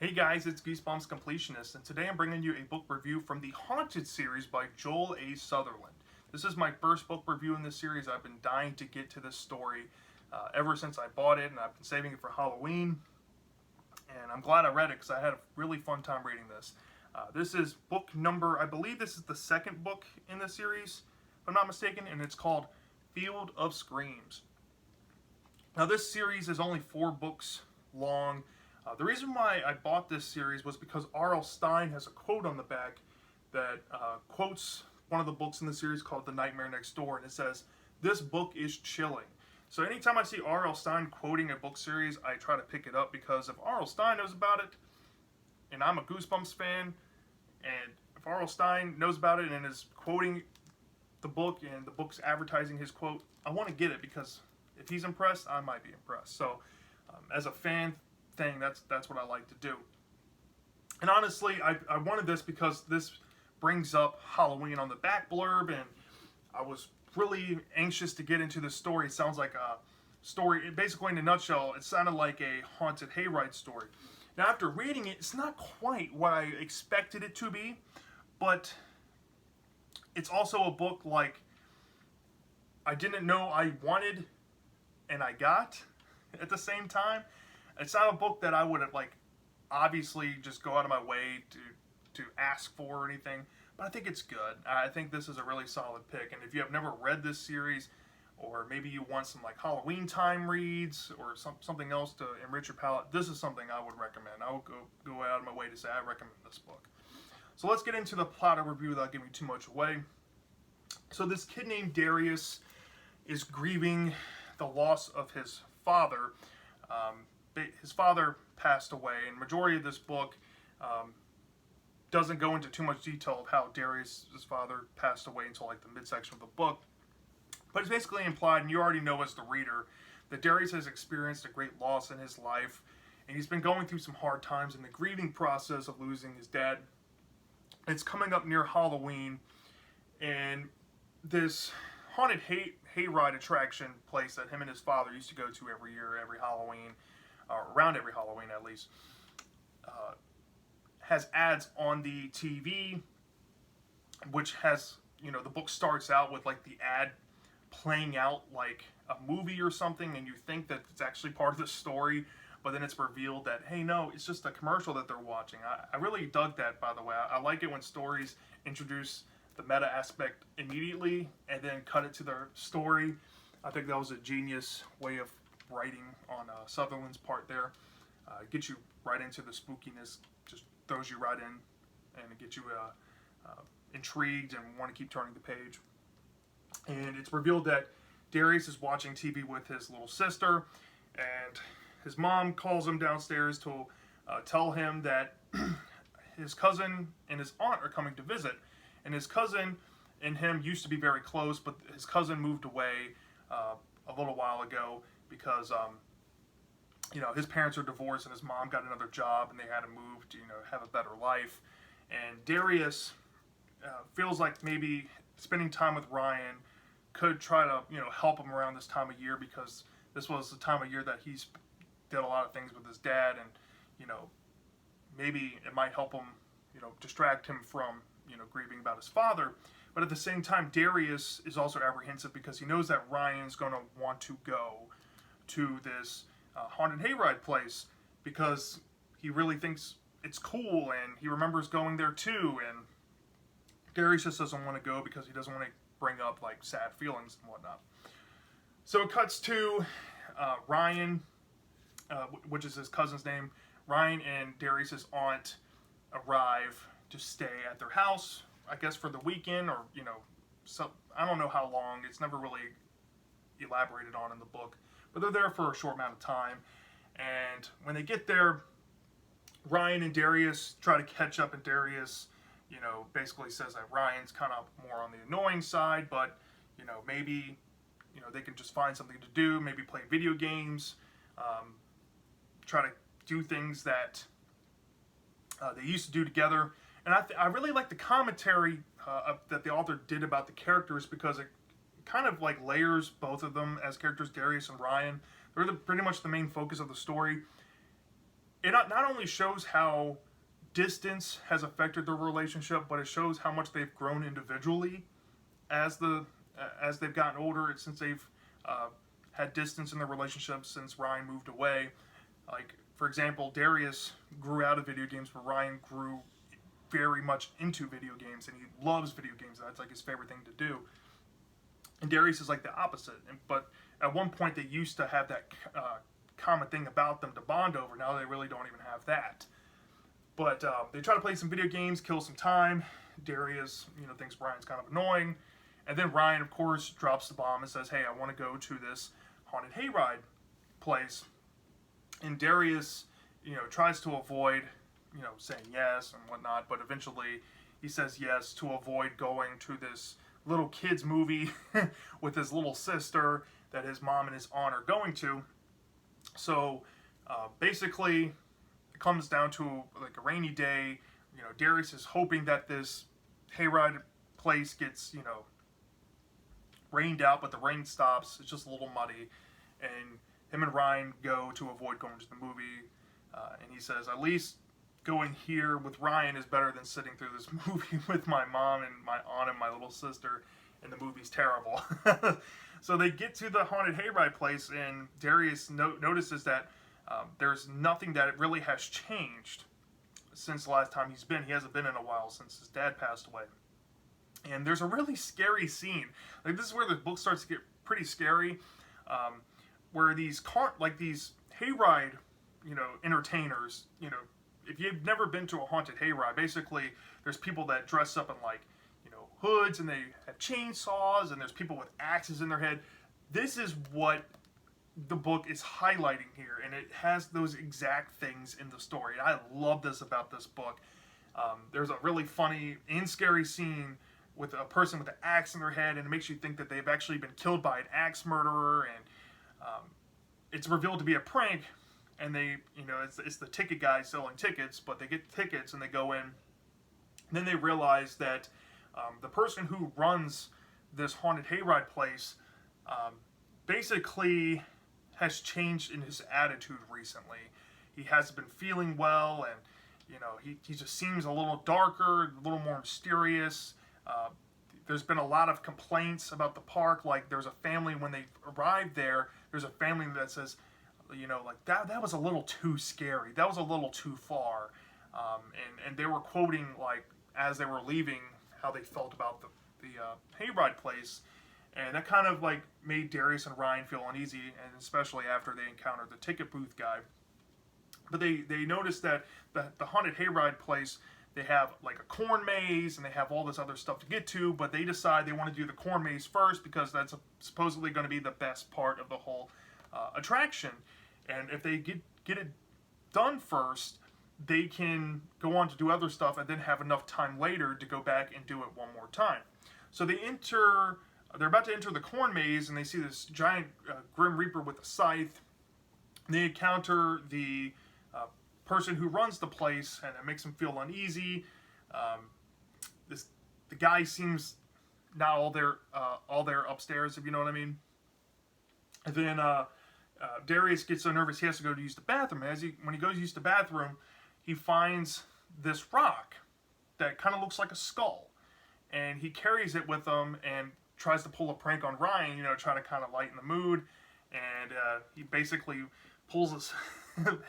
Hey guys, it's Goosebumps Completionist, and today I'm bringing you a book review from the Haunted series by Joel A. Sutherland. This is my first book review in this series. I've been dying to get to this story ever since I bought it, and I've been saving it for Halloween, and I'm glad I read it because I had a really fun time reading this. This is book number, I believe this is the second book in the series, if I'm not mistaken, and it's called Field of Screams. Now this series is only 4 books long. The reason why I bought this series was because R.L. Stine has a quote on the back that quotes one of the books in the series called The Nightmare Next Door, and it says, "This book is chilling." So anytime I see R.L. Stine quoting a book series, I try to pick it up because if R.L. Stine knows about it, and I'm a Goosebumps fan, and if R.L. Stine knows about it and is quoting the book and the book's advertising his quote, I want to get it because if he's impressed, I might be impressed. So as a fan thing, that's what I like to do. And honestly, I wanted this because this brings up Halloween on the back blurb, and I was really anxious to get into this story. It sounds like a story, basically in a nutshell, it sounded like a haunted hayride story. Now after reading it, it's not quite what I expected it to be, but it's also a book like I didn't know I wanted and I got at the same time. It's not a book that I would have obviously just go out of my way to ask for or anything, but I think it's good. I think this is a really solid pick, and if you have never read this series, or maybe you want some Halloween time reads or something else to enrich your palate, this is something I would recommend. I would go out of my way to say I recommend this book. So let's get into the plot overview without giving too much away. So this kid named Darius is grieving the loss of his father. His father passed away, and majority of this book doesn't go into too much detail of how Darius' father passed away until the midsection of the book. But it's basically implied, and you already know as the reader, that Darius has experienced a great loss in his life, and he's been going through some hard times in the grieving process of losing his dad. It's coming up near Halloween, and this haunted hayride attraction place that him and his father used to go to every year, every Halloween, or around every Halloween at least, has ads on the TV, which has, the book starts out with the ad playing out like a movie or something, and you think that it's actually part of the story, but then it's revealed that, hey, no, it's just a commercial that they're watching. I really dug that, by the way. I like it when stories introduce the meta aspect immediately and then cut it to their story. I think that was a genius way of writing on Sutherland's part there. Gets you right into the spookiness, just throws you right in, and it gets you intrigued and want to keep turning the page. And it's revealed that Darius is watching TV with his little sister, and his mom calls him downstairs to tell him that his cousin and his aunt are coming to visit. And his cousin and him used to be very close, but his cousin moved away a little while ago because his parents are divorced and his mom got another job and they had to move to have a better life. And Darius feels like maybe spending time with Ryan could try to help him around this time of year, because this was the time of year that he's did a lot of things with his dad, and maybe it might help him distract him from grieving about his father. But at the same time, Darius is also apprehensive because he knows that Ryan's going to want to go to this haunted hayride place because he really thinks it's cool, and he remembers going there too. And Darius just doesn't want to go because he doesn't want to bring up sad feelings and whatnot. So it cuts to Ryan, which is his cousin's name. Ryan and Darius' aunt arrive to stay at their house, I guess for the weekend, or I don't know how long. It's never really elaborated on in the book, but they're there for a short amount of time. And when they get there, Ryan and Darius try to catch up, and Darius basically says that Ryan's kind of more on the annoying side, but maybe they can just find something to do, maybe play video games, try to do things that they used to do together. And I really like the commentary that the author did about the characters, because it kind of layers both of them as characters, Darius and Ryan. They're pretty much the main focus of the story. it not only shows how distance has affected their relationship, but it shows how much they've grown individually as they've gotten older, and since they've had distance in their relationship since Ryan moved away. Like, for example, Darius grew out of video games, but Ryan grew very much into video games, and he loves video games. That's like his favorite thing to do. And Darius is like the opposite. But at one point, they used to have that common thing about them to bond over. Now they really don't even have that. But they try to play some video games, kill some time. Darius, thinks Ryan's kind of annoying. And then Ryan, of course, drops the bomb and says, hey, I want to go to this haunted hayride place. And Darius, tries to avoid, saying yes and whatnot. But eventually he says yes to avoid going to this little kids movie with his little sister that his mom and his aunt are going to. So basically it comes down to like a rainy day. Darius is hoping that this hayride place gets, rained out, but the rain stops. It's just a little muddy. And him and Ryan go to avoid going to the movie. And he says, at least going here with Ryan is better than sitting through this movie with my mom and my aunt and my little sister, and the movie's terrible. So they get to the haunted hayride place, and Darius notices that there's nothing that really has changed since the last time he's been. He hasn't been in a while since his dad passed away. And there's a really scary scene. Like, this is where the book starts to get pretty scary, where these hayride, entertainers, if you've never been to a haunted hayride, basically there's people that dress up in like, hoods, and they have chainsaws, and there's people with axes in their head. This is what the book is highlighting here, and it has those exact things in the story. And I love this about this book. There's a really funny and scary scene with a person with an axe in their head, and it makes you think that they've actually been killed by an axe murderer, and it's revealed to be a prank, and they, it's the ticket guy selling tickets, but they get tickets and they go in, and then they realize that the person who runs this haunted hayride place basically has changed in his attitude recently. He hasn't been feeling well, and he just seems a little darker, a little more mysterious. There's been a lot of complaints about the park. Like, there's a family, when they arrived there, there's a family that says, like, that was a little too scary. That was a little too far. And they were quoting, like, as they were leaving, how they felt about the hayride place. And that kind of, like, made Darius and Ryan feel uneasy, and especially after they encountered the ticket booth guy. But they noticed that the haunted hayride place, they have like a corn maze, and they have all this other stuff to get to, but they decide they want to do the corn maze first because that's supposedly going to be the best part of the whole attraction. And if they get it done first, they can go on to do other stuff and then have enough time later to go back and do it one more time. So they're about to enter the corn maze, and they see this giant Grim Reaper with a scythe. They encounter the person who runs the place, and it makes them feel uneasy. The guy seems not all there upstairs, if you know what I mean. And then Darius gets so nervous he has to go to use the bathroom. When he goes to use the bathroom, he finds this rock that kind of looks like a skull, and he carries it with him and tries to pull a prank on Ryan, trying to kind of lighten the mood. And he basically pulls his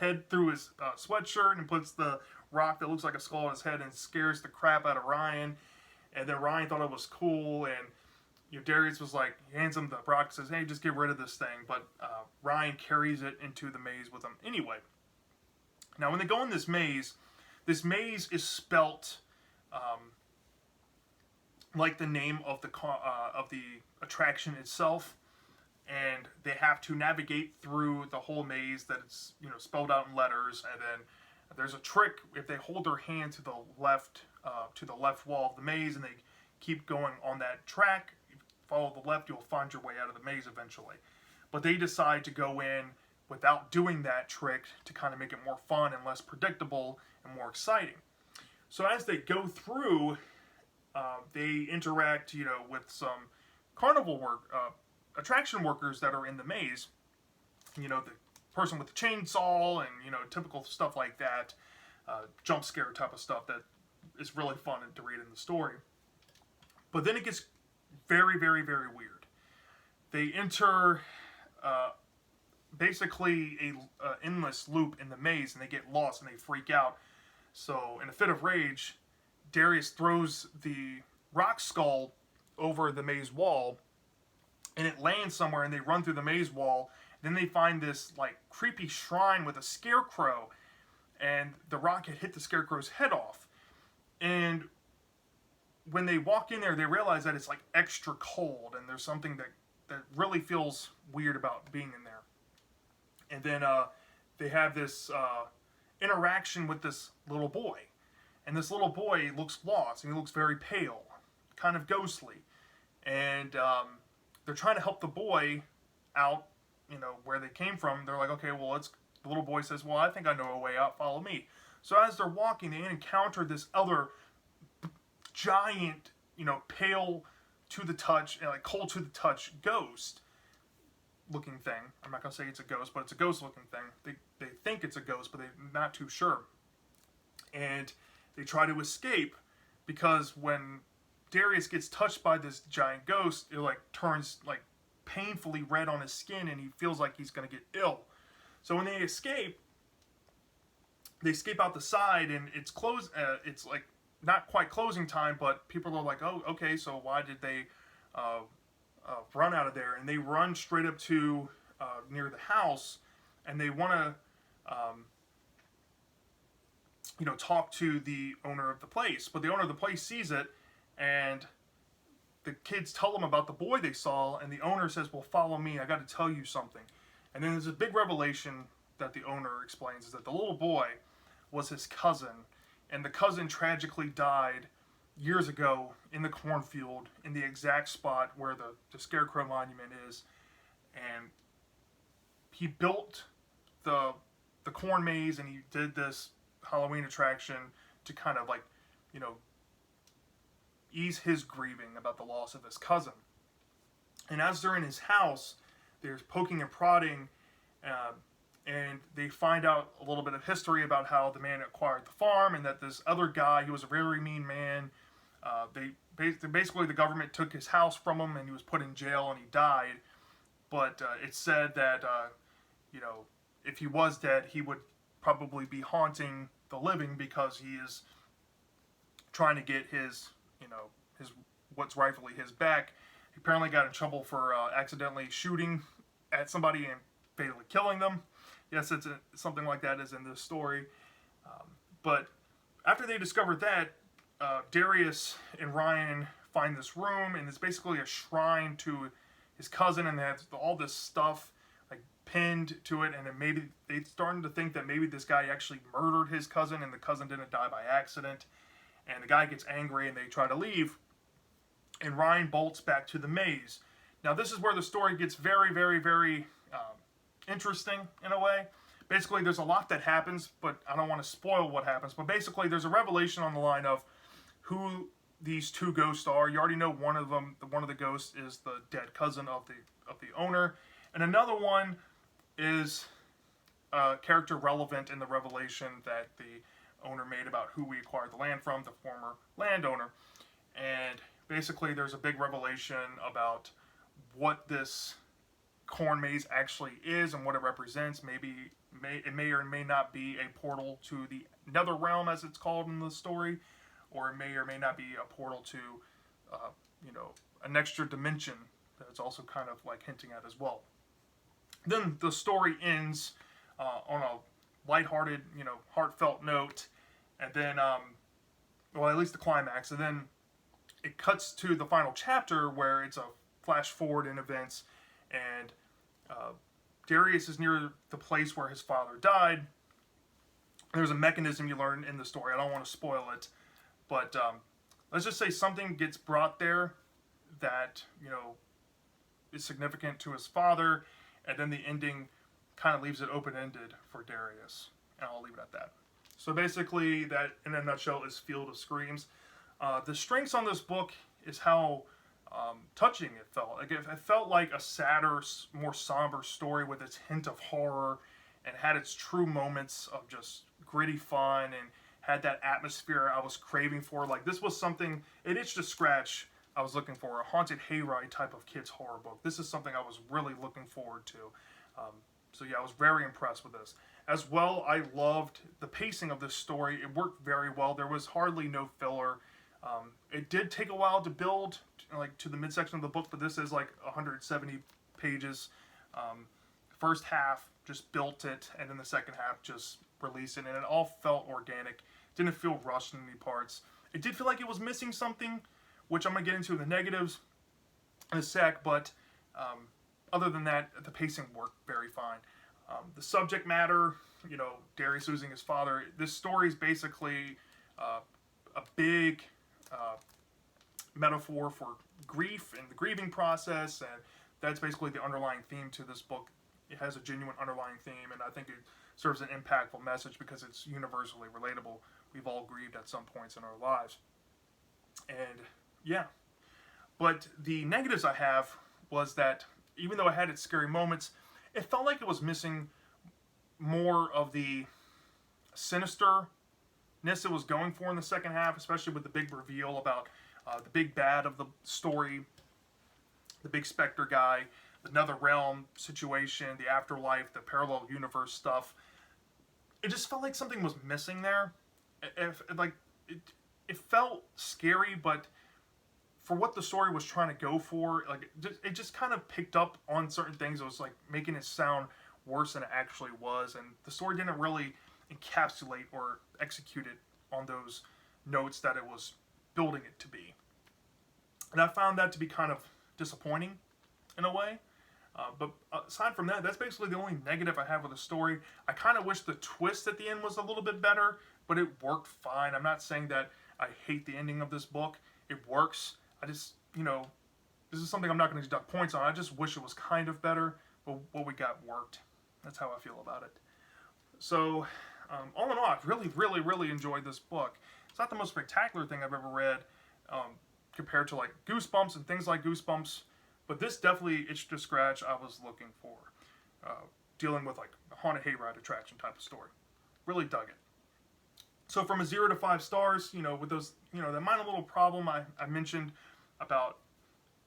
head through his sweatshirt and puts the rock that looks like a skull on his head and scares the crap out of Ryan. And then Ryan thought it was cool, and Darius was like, he hands him the rock and says, hey, just get rid of this thing. But Ryan carries it into the maze with him anyway. Now, when they go in this maze is spelt like the name of the attraction itself. And they have to navigate through the whole maze that it's spelled out in letters. And then there's a trick if they hold their hand to the left wall of the maze, and they keep going on that track. If you follow the left, you'll find your way out of the maze eventually. But they decide to go in without doing that trick to kind of make it more fun and less predictable and more exciting. So as they go through, they interact, with some carnival attraction workers that are in the maze. The person with a chainsaw and, you know, typical stuff like that, jump scare type of stuff that is really fun to read in the story. But then it gets very, very, very weird. They enter basically a endless loop in the maze, and they get lost and they freak out. So in a fit of rage, Darius throws the rock skull over the maze wall, and it lands somewhere, and they run through the maze wall. Then they find this like creepy shrine with a scarecrow, and the rock had hit the scarecrow's head off. And when they walk in there, they realize that it's like extra cold, and there's something that really feels weird about being in there. And then they have this interaction with this little boy, and this little boy looks lost, and he looks very pale, kind of ghostly, and they're trying to help the boy out, you know, where they came from. They're like, okay, well, the little boy says, well, I think I know a way out, follow me. So as they're walking, they encounter this other giant, you know, pale to the touch, like cold to the touch ghost looking thing. I'm not going to say it's a ghost, but it's a ghost looking thing. They think it's a ghost, but they're not too sure. And they try to escape, because when Darius gets touched by this giant ghost, it like turns like painfully red on his skin, and he feels like he's going to get ill. So when they escape out the side, and it's it's like not quite closing time, but people are like, oh, okay, so why did they run out of there? And they run straight up to near the house, and they want to you know, talk to the owner of the place. But the owner of the place sees it, and the kids tell them about the boy they saw, and the owner says, well, follow me, I got to tell you something. And then there's a big revelation that the owner explains, is that the little boy was his cousin, and the cousin tragically died years ago in the cornfield, in the exact spot where the Scarecrow Monument is. And he built the corn maze, and he did this Halloween attraction to kind of like, you know, ease his grieving about the loss of his cousin. And as they're in his house, there's poking and prodding, and they find out a little bit of history about how the man acquired the farm, and that this other guy, he was a very mean man. Basically the government took his house from him, and he was put in jail, and he died. But it's said that you know, if he was dead, he would probably be haunting the living, because he is trying to get his, you know, his what's rightfully his back. He apparently got in trouble for accidentally shooting at somebody and fatally killing them. Yes, it's something like that is in this story. But after they discovered that, Darius and Ryan find this room, and it's basically a shrine to his cousin, and they have all this stuff like pinned to it, and then maybe they started to think that maybe this guy actually murdered his cousin, and the cousin didn't die by accident. And the guy gets angry, and they try to leave, and Ryan bolts back to the maze. Now this is where the story gets very, very, very interesting in a way. Basically, there's a lot that happens, but I don't want to spoil what happens. But basically, there's a revelation on the line of who these two ghosts are. You already know one of them. One of the ghosts is the dead cousin of the owner, and another one is a character relevant in the revelation that the owner made about who we acquired the land from, the former landowner. And basically, there's a big revelation about what this corn maze actually is and what it represents. It may or may not be a portal to the nether realm, as it's called in the story, or it may or may not be a portal to, you know, an extra dimension that it's also kind of like hinting at as well. Then the story ends on a lighthearted, you know, heartfelt note, and then, well, at least the climax, and then it cuts to the final chapter where it's a flash forward in events, and Darius is near the place where his father died. There's a mechanism you learn in the story. I don't want to spoil it, but let's just say something gets brought there that, you know, is significant to his father, and then the ending kind of leaves it open-ended for Darius, and I'll leave it at that. So basically, that in a nutshell is Field of Screams. The strengths on this book is how touching it felt. Like it felt like a sadder, more somber story with its hint of horror, and had its true moments of just gritty fun and had that atmosphere I was craving for. Like, this was something, it itched to scratch I was looking for, a haunted hayride type of kids horror book. This is something I was really looking forward to. So yeah, I was very impressed with this. As well, I loved the pacing of this story. It worked very well. There was hardly no filler. It did take a while to build, like, to the midsection of the book, but this is like 170 pages. First half just built it, and then the second half just released it, and it all felt organic. Didn't feel rushed in any parts. It did feel like it was missing something, which I'm going to get into in the negatives in a sec, but other than that, the pacing worked very fine. The subject matter, you know, Darius losing his father, this story is basically a big metaphor for grief and the grieving process, and that's basically the underlying theme to this book. It has a genuine underlying theme, and I think it serves an impactful message because it's universally relatable. We've all grieved at some points in our lives. And yeah. But the negatives I have was that even though it had its scary moments, it felt like it was missing more of the sinisterness it was going for in the second half, especially with the big reveal about the big bad of the story, the big specter guy, the Nether Realm situation, the afterlife, the parallel universe stuff. It just felt like something was missing there. It felt scary, but for what the story was trying to go for, like, it just kind of picked up on certain things. It was like making it sound worse than it actually was, and the story didn't really encapsulate or execute it on those notes that it was building it to be. And I found that to be kind of disappointing in a way. But aside from that, that's basically the only negative I have with the story. I kind of wish the twist at the end was a little bit better, but it worked fine. I'm not saying that I hate the ending of this book. It works. I just, you know, this is something I'm not going to deduct points on. I just wish it was kind of better, but what we got worked. That's how I feel about it. So, all in all, I've really enjoyed this book. It's not the most spectacular thing I've ever read compared to, like, Goosebumps and things like Goosebumps, but this definitely itched to scratch I was looking for. Dealing with, like, a haunted hayride attraction type of story. Really dug it. So from a 0 to 5 stars, you know, with those, you know, the minor little problem I mentioned about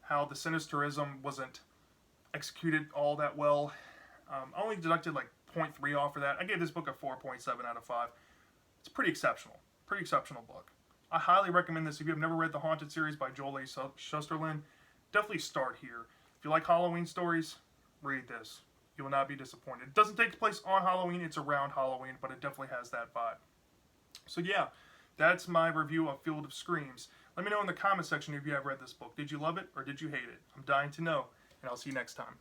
how the sinisterism wasn't executed all that well, I only deducted like 0.3 off of that. I gave this book a 4.7 out of 5. It's pretty exceptional. Pretty exceptional book. I highly recommend this if you have never read the Haunted series by Joel A. Shusterland. Definitely start here. If you like Halloween stories, read this. You will not be disappointed. It doesn't take place on Halloween. It's around Halloween, but it definitely has that vibe. So yeah, that's my review of Field of Screams. Let me know in the comment section if you have read this book. Did you love it or did you hate it? I'm dying to know, and I'll see you next time.